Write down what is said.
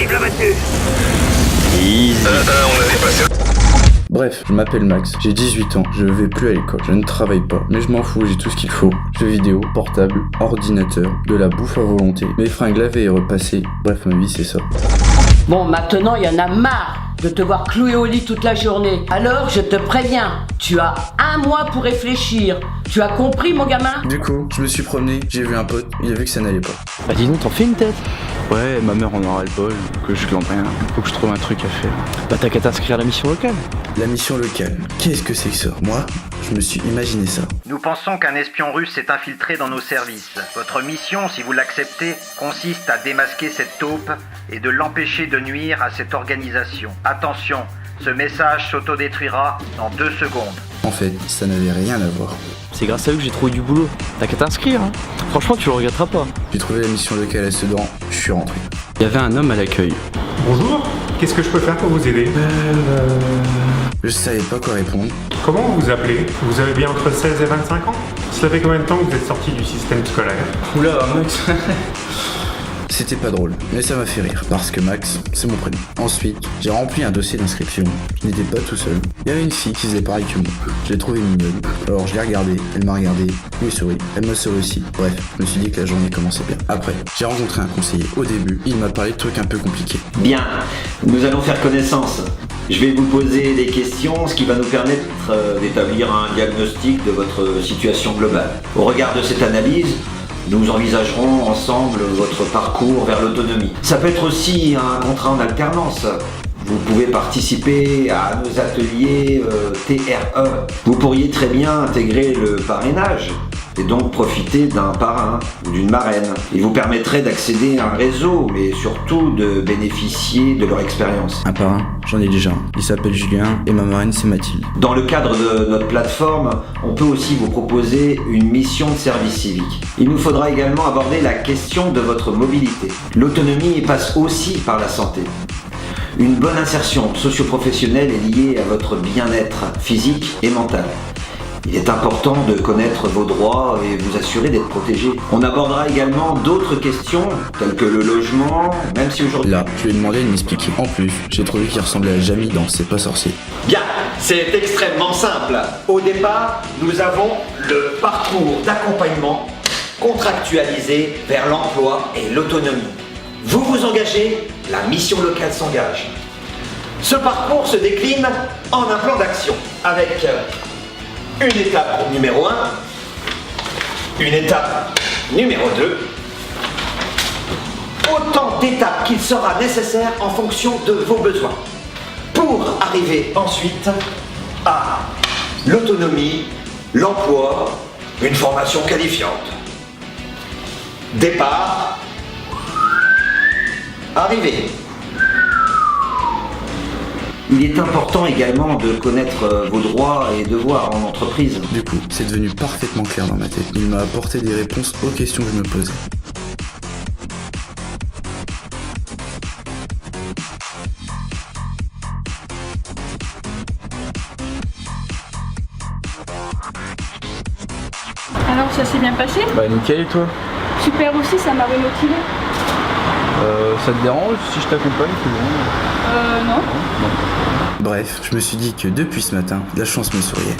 Vive la voiture. Easy. On a dépassé. Bref, je m'appelle Max, j'ai 18 ans, je vais plus à l'école, je ne travaille pas, mais je m'en fous, j'ai tout ce qu'il faut. Jeux vidéo, portable, ordinateur, de la bouffe à volonté, mes fringues lavées et repassées, bref ma vie c'est ça. Bon, maintenant il y en a marre de te voir cloué au lit toute la journée. Alors je te préviens, tu as 1 mois pour réfléchir. Tu as compris mon gamin? Du coup, je me suis promené, j'ai vu un pote, il a vu que ça n'allait pas. Bah dis donc, t'en fais une tête. Ouais, ma mère en aura le bol, que je glande rien, faut que je trouve un truc à faire. Bah t'as qu'à t'inscrire à la mission locale. La mission locale, qu'est-ce que c'est que ça? Moi, je me suis imaginé ça. Nous pensons qu'un espion russe s'est infiltré dans nos services. Votre mission, si vous l'acceptez, consiste à démasquer cette taupe et de l'empêcher de nuire à cette organisation. Attention, ce message s'autodétruira dans 2 secondes. En fait, ça n'avait rien à voir. C'est grâce à eux que j'ai trouvé du boulot. T'as qu'à t'inscrire, hein. Franchement, tu le regretteras pas. J'ai trouvé la mission locale à Sedan, je suis rentré. Il y avait un homme à l'accueil. Bonjour, qu'est-ce que je peux faire pour vous aider? Je savais pas quoi répondre. Comment vous vous appelez? Vous avez bien entre 16 et 25 ans? Cela fait combien de temps que vous êtes sorti du système scolaire? Oula, Max. C'était pas drôle, mais ça m'a fait rire, parce que Max, c'est mon prénom. Ensuite, j'ai rempli un dossier d'inscription. Je n'étais pas tout seul. Il y avait une fille qui faisait pareil que moi. Je l'ai trouvée mignonne. Alors je l'ai regardée, elle m'a regardé, je lui ai souri, elle m'a souri aussi. Bref, je me suis dit que la journée commençait bien. Après, j'ai rencontré un conseiller. Au début, il m'a parlé de trucs un peu compliqués. Bien, nous allons faire connaissance. Je vais vous poser des questions, ce qui va nous permettre d'établir un diagnostic de votre situation globale. Au regard de cette analyse, nous envisagerons ensemble votre parcours vers l'autonomie. Ça peut être aussi un contrat en alternance. Vous pouvez participer à nos ateliers TRE. Vous pourriez très bien intégrer le parrainage et donc profiter d'un parrain ou d'une marraine. Il vous permettrait d'accéder à un réseau, mais surtout de bénéficier de leur expérience. Un parrain, j'en ai déjà un. Il s'appelle Julien et ma marraine c'est Mathilde. Dans le cadre de notre plateforme, on peut aussi vous proposer une mission de service civique. Il nous faudra également aborder la question de votre mobilité. L'autonomie passe aussi par la santé. Une bonne insertion socio-professionnelle est liée à votre bien-être physique et mental. Il est important de connaître vos droits et vous assurer d'être protégé. On abordera également d'autres questions, telles que le logement, même si aujourd'hui... Là, je lui ai demandé de m'expliquer. En plus, j'ai trouvé qu'il ressemblait à Jamie dans C'est pas sorcier. Bien, c'est extrêmement simple. Au départ, nous avons le parcours d'accompagnement contractualisé vers l'emploi et l'autonomie. Vous vous engagez, la mission locale s'engage. Ce parcours se décline en un plan d'action avec une étape numéro 1, une étape numéro 2, autant d'étapes qu'il sera nécessaire en fonction de vos besoins, pour arriver ensuite à l'autonomie, l'emploi, une formation qualifiante. Départ, arrivée. Il est important également de connaître vos droits et devoirs en entreprise. Du coup, c'est devenu parfaitement clair dans ma tête. Il m'a apporté des réponses aux questions que je me posais. Alors ça s'est bien passé? Bah nickel et toi? Super aussi, ça m'a remotivé. Ça te dérange si je t'accompagne Non. Bref, je me suis dit que depuis ce matin, la chance me souriait.